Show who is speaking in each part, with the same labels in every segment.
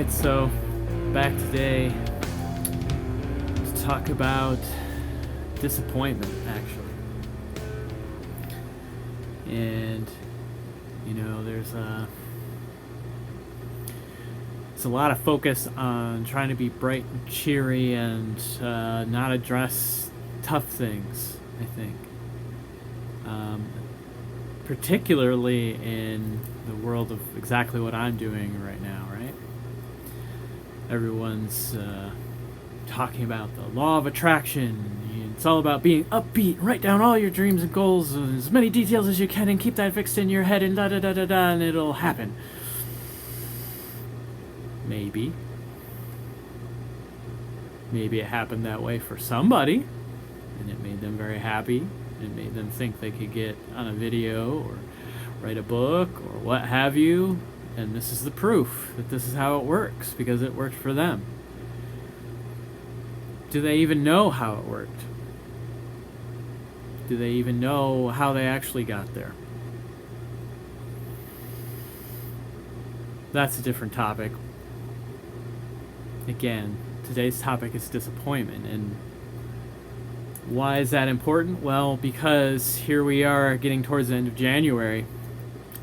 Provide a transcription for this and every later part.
Speaker 1: Alright, so back today to talk about disappointment, actually. And, you know, there's a lot of focus on trying to be bright and cheery and not address tough things, I think. Particularly in the world of exactly what I'm doing right now, right? Everyone's talking about the law of attraction. It's all about being upbeat, write down all your dreams and goals, as many details as you can, and keep that fixed in your head, and da-da-da-da-da, and it'll happen. Maybe. Maybe it happened that way for somebody, and it made them very happy. It made them think they could get on a video or write a book or what have you, and this is the proof that this is how it works, because it worked for them. Do they even know how it worked? Do they even know how they actually got there? That's a different topic. Again, today's topic is disappointment, and why is that important? Well, because here we are getting towards the end of January,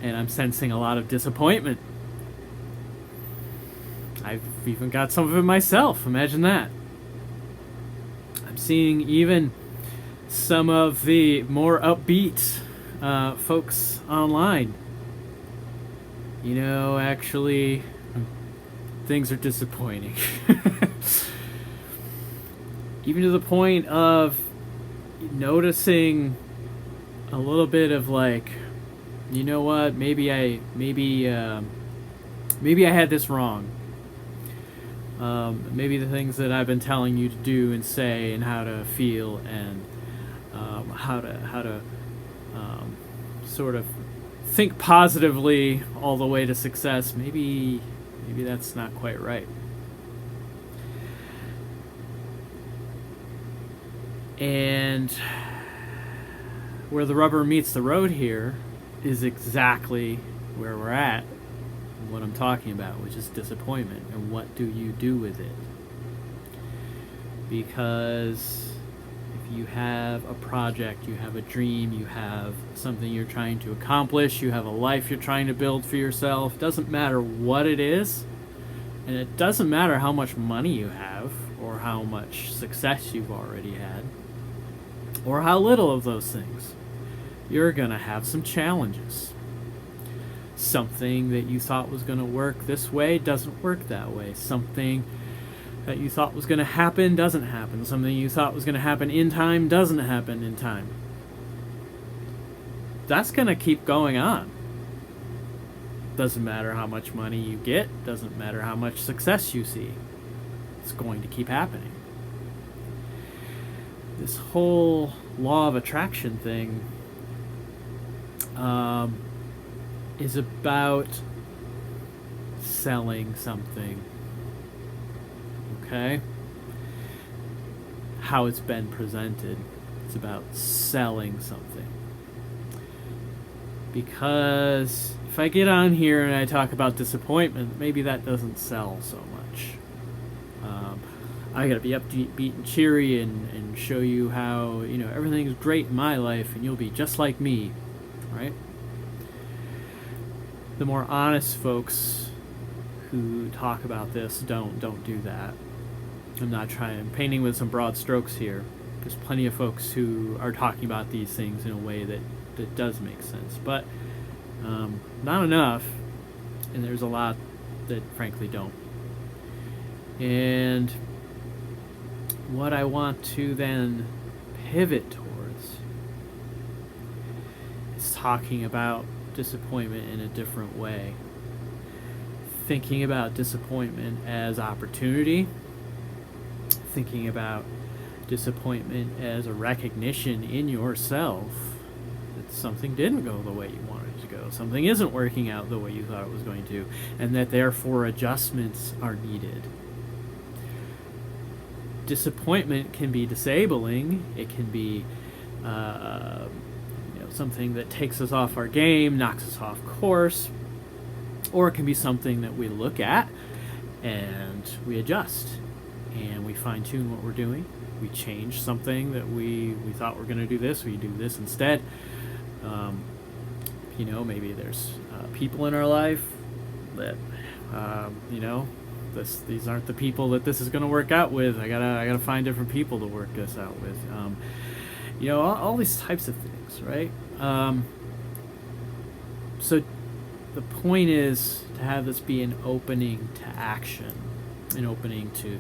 Speaker 1: and I'm sensing a lot of disappointment. I've even got some of it myself. Imagine that. I'm seeing even some of the more upbeat folks online. You know, actually, things are disappointing. Even to the point of noticing a little bit of like, you know what, maybe I had this wrong. Maybe the things that I've been telling you to do and say and how to feel and how to sort of think positively all the way to success, maybe that's not quite right. And where the rubber meets the road here is exactly where we're at, what I'm talking about, which is disappointment. And what do you do with it? Because if you have a project, you have a dream, you have something you're trying to accomplish, you have a life you're trying to build for yourself, doesn't matter what it is, and it doesn't matter how much money you have or how much success you've already had, or how little of those things, you're going to have some challenges. Something that you thought was going to work this way doesn't work that way. Something that you thought was going to happen doesn't happen. Something you thought was going to happen in time doesn't happen in time. That's going to keep going on. Doesn't matter how much money you get, doesn't matter how much success you see. It's going to keep happening. This whole law of attraction thing is about selling something. Okay? How it's been presented. It's about selling something. Because if I get on here and I talk about disappointment, maybe that doesn't sell so much. I gotta be upbeat and cheery and show you how, you know, everything's great in my life and you'll be just like me, right? The more honest folks who talk about this don't do that. I'm painting with some broad strokes here. There's plenty of folks who are talking about these things in a way that does make sense, but not enough, and there's a lot that frankly don't. And what I want to then pivot towards is talking about disappointment in a different way. Thinking about disappointment as opportunity. Thinking about disappointment as a recognition in yourself that something didn't go the way you wanted it to go. Something isn't working out the way you thought it was going to, and that therefore adjustments are needed. Disappointment can be disabling. It can be something that takes us off our game, knocks us off course, or it can be something that we look at and we adjust, and we fine-tune what we're doing. We change something that we thought we're going to do this, we do this instead. Maybe there's people in our life that these aren't the people that this is going to work out with. I gotta find different people to work this out with. All these types of things, right? So the point is to have this be an opening to action, an opening to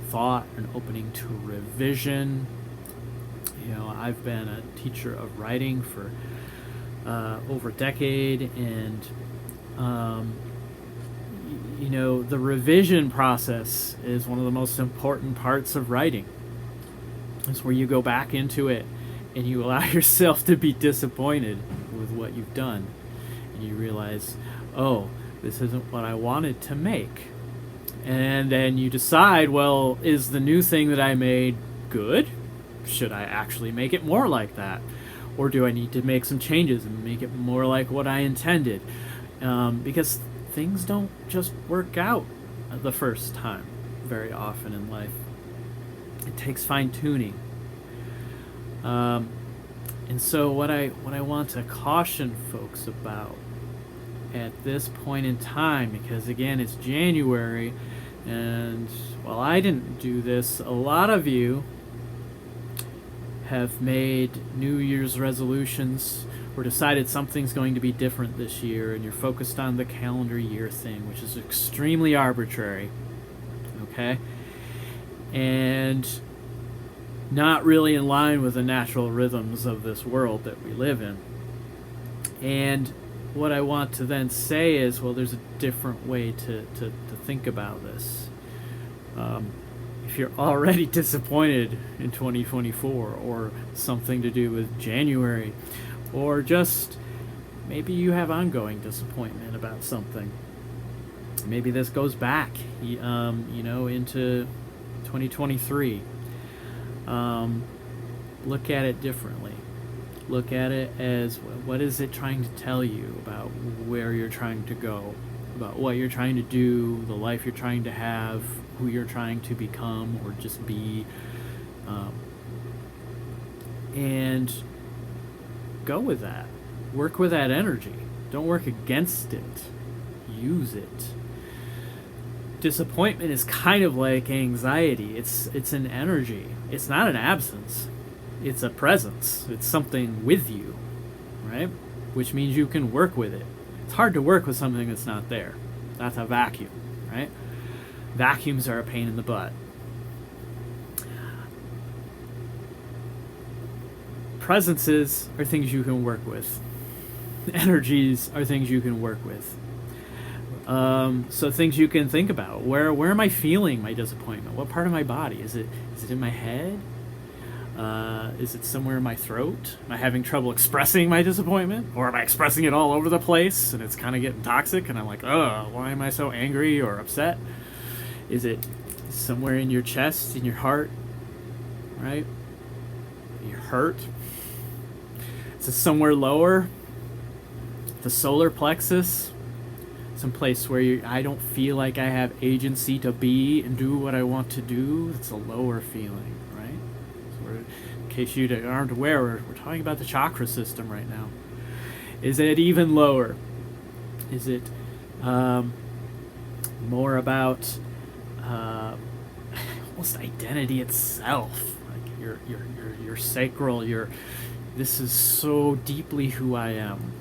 Speaker 1: thought, an opening to revision. I've been a teacher of writing for over a decade, and the revision process is one of the most important parts of writing. It's where you go back into it and you allow yourself to be disappointed with what you've done, and you realize, oh, this isn't what I wanted to make. And then you decide, well, is the new thing that I made good? Should I actually make it more like that? Or do I need to make some changes and make it more like what I intended? Because things don't just work out the first time very often in life. It takes fine-tuning. And so what I want to caution folks about at this point in time, because again, it's January, and while I didn't do this, a lot of you have made New Year's resolutions or decided something's going to be different this year, and you're focused on the calendar year thing, which is extremely arbitrary, okay? And not really in line with the natural rhythms of this world that we live in. And what I want to then say is, well, there's a different way to think about this. If you're already disappointed in 2024, or something to do with January, or just maybe you have ongoing disappointment about something, maybe this goes back, into 2023. Look at it differently. Look at it as, what is it trying to tell you about where you're trying to go, about what you're trying to do, the life you're trying to have, who you're trying to become or just be, and go with that. Work with that energy. Don't work against it. Use it. Disappointment is kind of like anxiety. It's an energy. It's not an absence. It's a presence. It's something with you, right? Which means you can work with it. It's hard to work with something that's not there. That's a vacuum, right? Vacuums are a pain in the butt. Presences are things you can work with. Energies are things you can work with. So things you can think about. Where am I feeling my disappointment? What part of my body? Is it in my head? Is it somewhere in my throat? Am I having trouble expressing my disappointment? Or am I expressing it all over the place and it's kind of getting toxic and I'm like, why am I so angry or upset? Is it somewhere in your chest, in your heart, right? Your hurt? Is it somewhere lower? The solar plexus? Someplace where I don't feel like I have agency to be and do what I want to do? It's a lower feeling, right? So in case you aren't aware, we're talking about the chakra system right now. Is it even lower? Is it more about almost identity itself? Like your sacral, this is so deeply who I am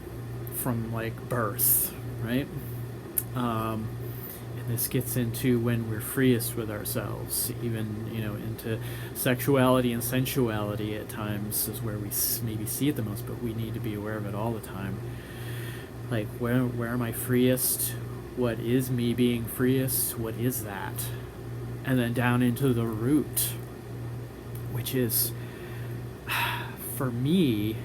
Speaker 1: from like birth, right? And this gets into when we're freest with ourselves, even into sexuality and sensuality at times is where we maybe see it the most, but we need to be aware of it all the time. Like where am I freest? What is me being freest? What is that? And then down into the root, which is for me,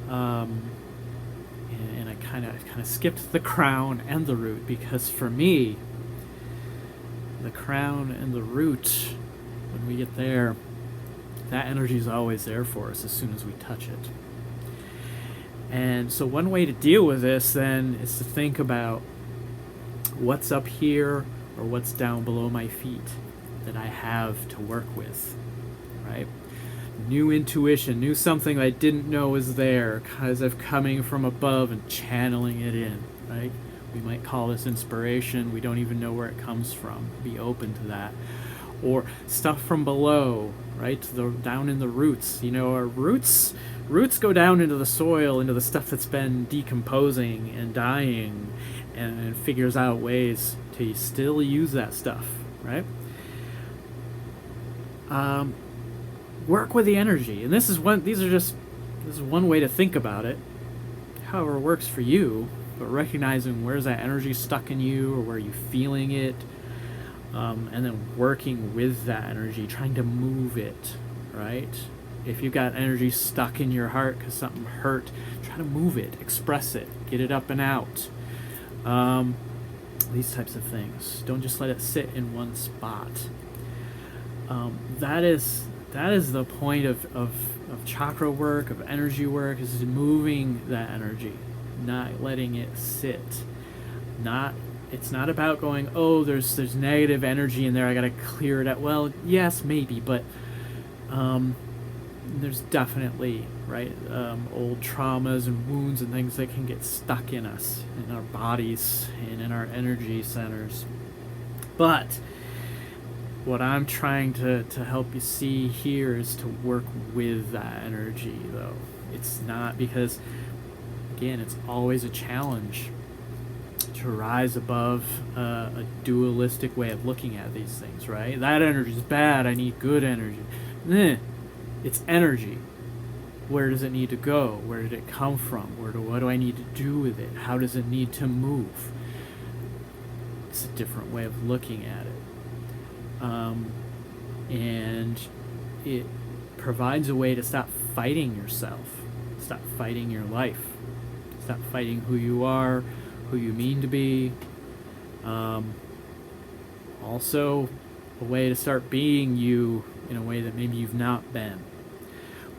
Speaker 1: and I kind of skipped the crown and the root, because for me, the crown and the root, when we get there, that energy is always there for us as soon as we touch it. And so one way to deal with this then is to think about what's up here or what's down below my feet that I have to work with, right? New intuition, new something I didn't know was there, as if coming from above and channeling it in, right? We might call this inspiration. We don't even know where it comes from. Be open to that. Or stuff from below, right? Down in the roots. You know, our roots go down into the soil, into the stuff that's been decomposing and dying, and figures out ways to still use that stuff, right? Work with the energy, and this is one way to think about it. However it works for you, but recognizing where's that energy stuck in you, or where are you feeling it, and then working with that energy, trying to move it, right? If you've got energy stuck in your heart because something hurt, try to move it, express it, get it up and out. These types of things. Don't just let it sit in one spot. That is the point of chakra work, of energy work, is moving that energy, not letting it sit. It's not about going, oh, there's negative energy in there, I gotta clear it out. Well, yes, maybe, but there's definitely, right, old traumas and wounds and things that can get stuck in us, in our bodies, and in our energy centers. But what I'm trying to help you see here is to work with that energy, though. It's not, because, again, it's always a challenge to rise above a dualistic way of looking at these things, right? That energy is bad, I need good energy. It's energy. Where does it need to go? Where did it come from? What do I need to do with it? How does it need to move? It's a different way of looking at it. And it provides a way to stop fighting yourself, stop fighting your life, stop fighting who you are, who you mean to be. Also, a way to start being you in a way that maybe you've not been.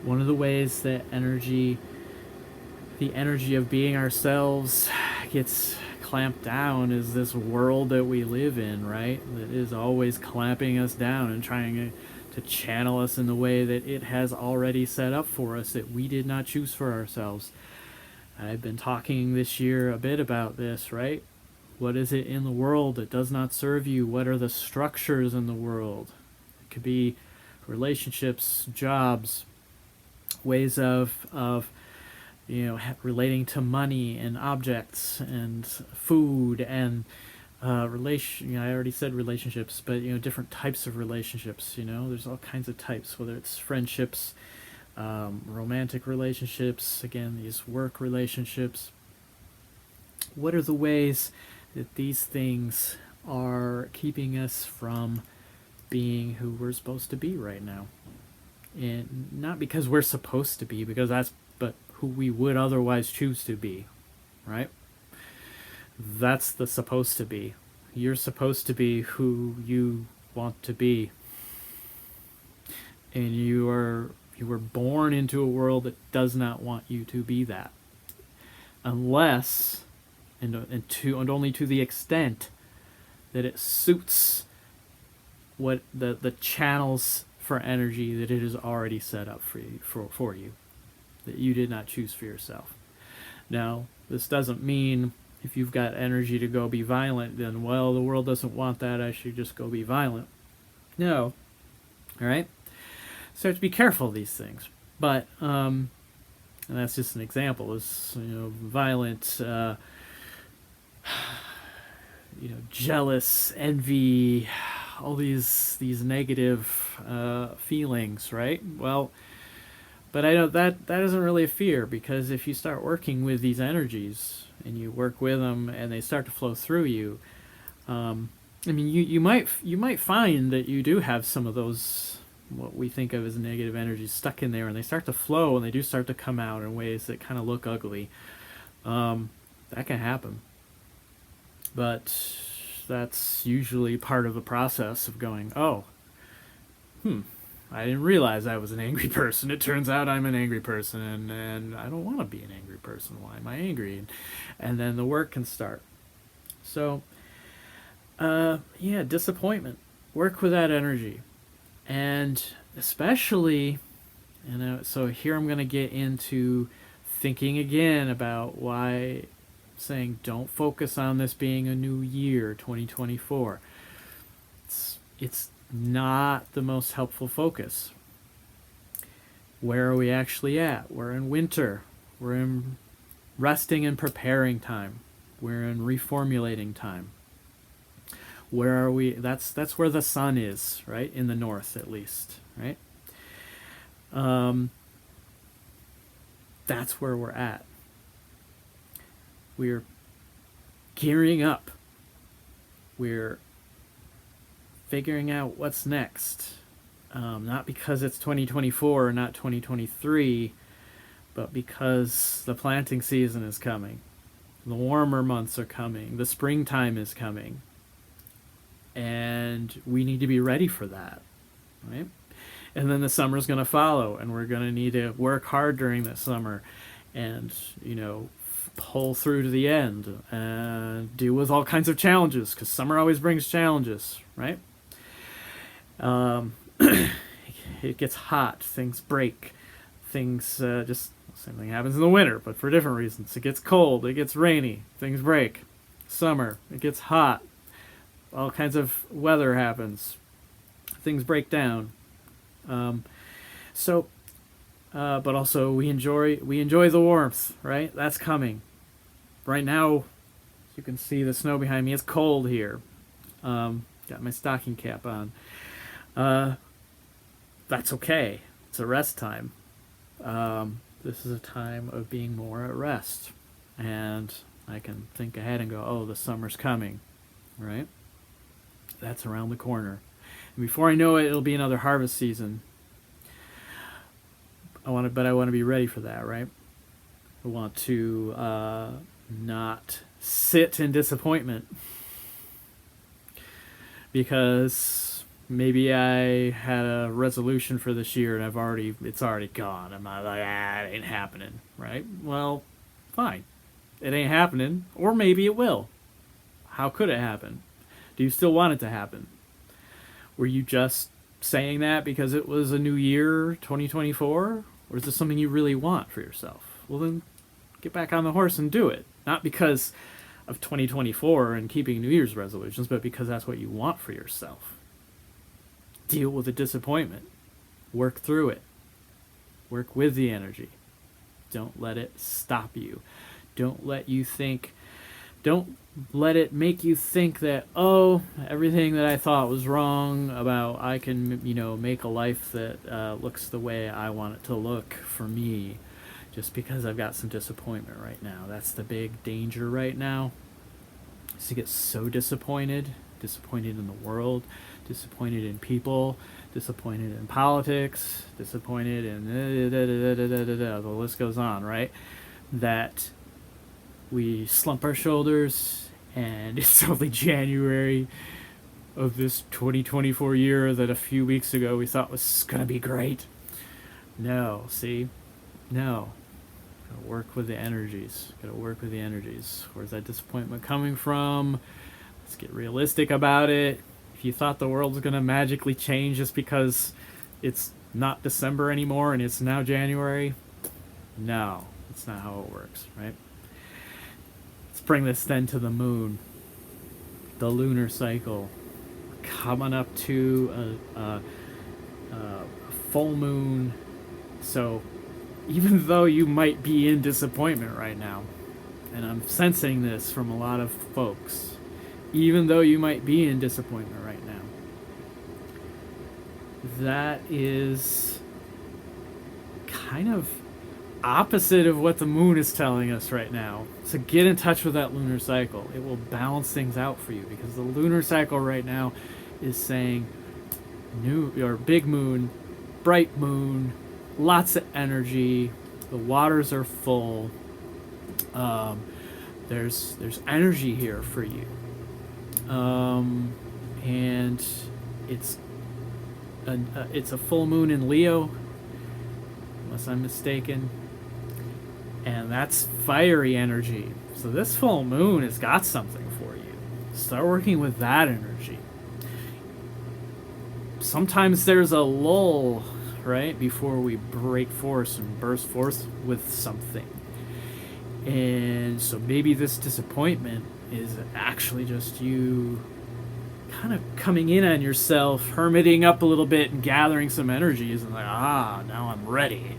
Speaker 1: One of the ways that the energy of being ourselves gets clamped down is this world that we live in, right? That is always clamping us down and trying to channel us in the way that it has already set up for us, that we did not choose for ourselves. I've been talking this year a bit about this, right? What is it in the world that does not serve you? What are the structures in the world? It could be relationships, jobs, ways of relating to money and objects and food and I already said relationships, but different types of relationships. There's all kinds of types, whether it's friendships, romantic relationships, again, these work relationships. What are the ways that these things are keeping us from being who we're supposed to be right now? And not because we're supposed to be, but who we would otherwise choose to be, right? That's the supposed to be. You're supposed to be who you want to be. And you were born into a world that does not want you to be that. Unless, and only to the extent that it suits what the channels for energy that it has already set up for you, that you did not choose for yourself. Now, this doesn't mean if you've got energy to go be violent, then, well, the world doesn't want that, I should just go be violent. No. All right? So you have to be careful of these things. But, and that's just an example, is, violent, jealous, envy, all these negative feelings, right? Well, but I know that isn't really a fear, because if you start working with these energies and you work with them and they start to flow through you, you might find that you do have some of those, what we think of as negative energies, stuck in there, and they start to flow and they do start to come out in ways that kind of look ugly. That can happen, but that's usually part of the process of going, I didn't realize I was an angry person. It turns out I'm an angry person, and I don't want to be an angry person. Why am I angry? And then the work can start. So Yeah, disappointment. Work with that energy. And especially, so here I'm going to get into thinking again about why saying don't focus on this being a new year, 2024. It's not the most helpful focus. Where are we actually at? We're in winter. We're in resting and preparing time. We're in reformulating time. Where are we? That's where the sun is, right? In the north, at least, right? That's where we're at. We're gearing up. We're figuring out what's next. Not because it's 2024 or not 2023, but because the planting season is coming. The warmer months are coming. The springtime is coming. And we need to be ready for that, right? And then the summer's going to follow, and we're going to need to work hard during the summer and, pull through to the end and deal with all kinds of challenges, because summer always brings challenges, right? It gets hot, things break, things just, same thing happens in the winter, but for different reasons. It gets cold, it gets rainy, things break. Summer, it gets hot, all kinds of weather happens, things break down. But also we enjoy the warmth, right? That's coming. Right now, you can see the snow behind me. It's cold here. Got my stocking cap on. That's okay. It's a rest time. This is a time of being more at rest. And I can think ahead and go, oh, the summer's coming, right? That's around the corner. And before I know it, it'll be another harvest season. I want to be ready for that, right? I want to not sit in disappointment because maybe I had a resolution for this year and it's already gone. I'm not like, it ain't happening, right? Well, fine. It ain't happening, or maybe it will. How could it happen? Do you still want it to happen? Were you just saying that because it was a new year, 2024? Or is this something you really want for yourself? Well, then get back on the horse and do it. Not because of 2024 and keeping New Year's resolutions, but because that's what you want for yourself. Deal with the disappointment. Work through it. Work with the energy. Don't let it stop you. Don't let it make you think that, oh, everything that I thought was wrong about I can, make a life that looks the way I want it to look for me just because I've got some disappointment right now. That's the big danger right now, is to get so disappointed in the world, disappointed in people, disappointed in politics, disappointed in the list goes on, right? That we slump our shoulders, and it's only January of this 2024 year that a few weeks ago we thought was going to be great. No, see? No. Gotta work with the energies. Where's that disappointment coming from? Let's get realistic about it. If you thought the world was going to magically change just because it's not December anymore and it's now January, no, that's not how it works, right? Bring this then to the moon, the lunar cycle, coming up to a full moon. So even though you might be in disappointment right now, and I'm sensing this from a lot of folks, even though you might be in disappointment right now, that is kind of opposite of what the moon is telling us right now. So get in touch with that lunar cycle. It will balance things out for you, because the lunar cycle right now is saying big moon, bright moon, lots of energy, the waters are full. There's energy here for you. And it's a full moon in Leo, unless I'm mistaken. And that's fiery energy. So this full moon has got something for you. Start working with that energy. Sometimes there's a lull, right, before we break forth and burst forth with something. And so maybe this disappointment is actually just you kind of coming in on yourself, hermiting up a little bit and gathering some energies, and like, now I'm ready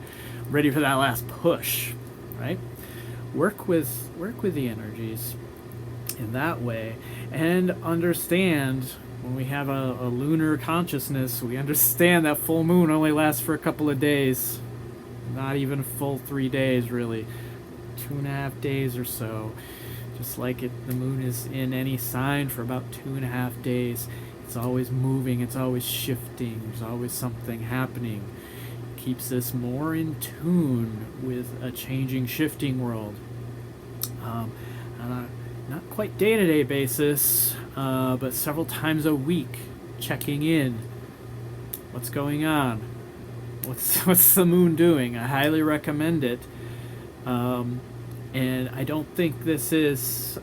Speaker 1: for that last push, right? Work with the energies in that way, and understand when we have a lunar consciousness, we understand that full moon only lasts for a couple of days, not even a full 3 days, really, 2.5 days or so. Just like the moon is in any sign for about 2.5 days. It's always moving, it's always shifting, there's always something happening. It keeps us more in tune with a changing, shifting world. On a not quite day-to-day basis, but several times a week, checking in. What's going on? What's the moon doing? I highly recommend it. And I don't think this is,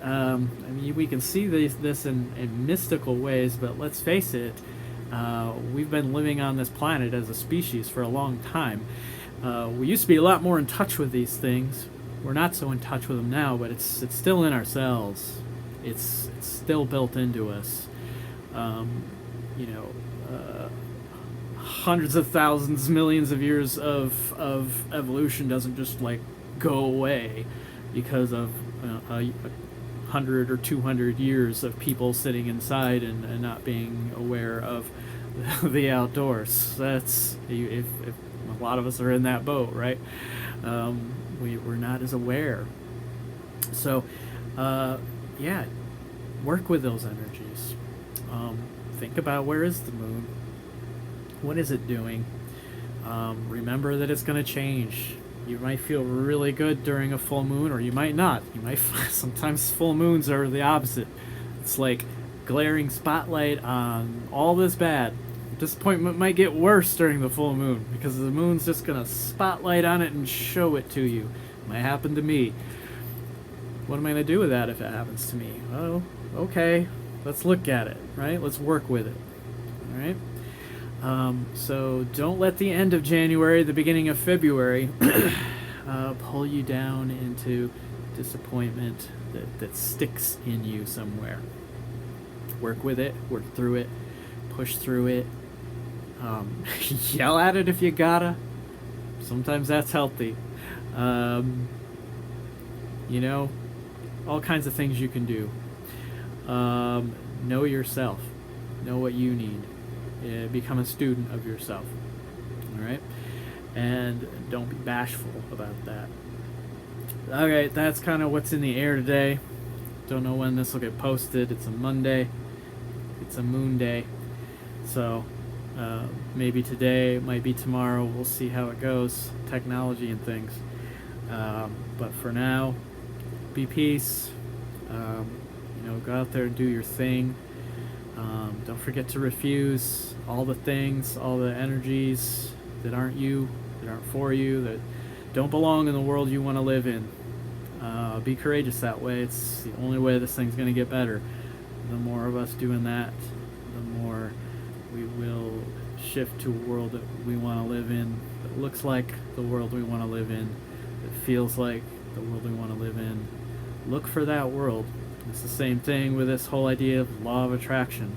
Speaker 1: we can see this in mystical ways, but let's face it, we've been living on this planet as a species for a long time. We used to be a lot more in touch with these things. We're not so in touch with them now, but it's still in ourselves. It's still built into us. Hundreds of thousands, millions of years of evolution doesn't just like go away because of 100 or 200 years of people sitting inside and not being aware of the outdoors. That's if a lot of us are in that boat, right? We're not as aware. So, work with those energies. Think about, where is the moon? What is it doing? Remember that it's going to change. You might feel really good during a full moon, or you might not. Sometimes full moons are the opposite. It's like glaring spotlight on all this bad. Disappointment might get worse during the full moon because the moon's just going to spotlight on it and show it to you. It might happen to me. What am I going to do with that if it happens to me? Oh, okay. Let's look at it, right? Let's work with it, all right? So don't let the end of January, the beginning of February, pull you down into disappointment that sticks in you somewhere. Work with it, work through it, push through it, yell at it if you gotta. Sometimes that's healthy. All kinds of things you can do. Know yourself. Know what you need. Become a student of yourself. All right? And don't be bashful about that. Okay, that's kind of what's in the air today. Don't know when this will get posted. It's a Monday. It's a moon day. So maybe today, it might be tomorrow. We'll see how it goes. Technology and things. But for now, be peace. Go out there and do your thing. Don't forget to refuse all the things, all the energies that aren't you, that aren't for you, that don't belong in the world you want to live in. Be courageous that way. It's the only way this thing's going to get better. The more of us doing that, the more we will shift to a world that we want to live in, that looks like the world we want to live in, that feels like the world we want to live in. Look for that world. It's the same thing with this whole idea of law of attraction.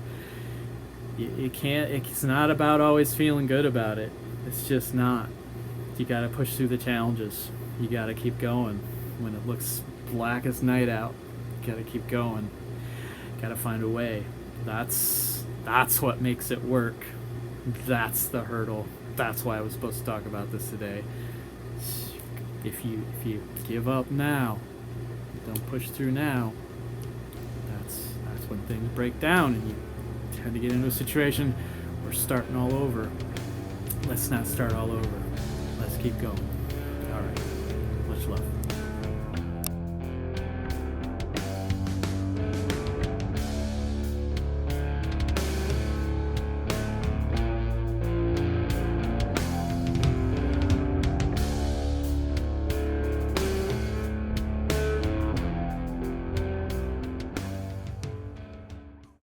Speaker 1: It's not about always feeling good about it. It's just not. You gotta push through the challenges. You gotta keep going. When it looks black as night out, you gotta keep going. Gotta find a way. That's what makes it work. That's the hurdle. That's why I was supposed to talk about this today. If you give up now, don't push through now, that's when things break down and you tend to get into a situation where starting all over. Let's not start all over. Let's keep going.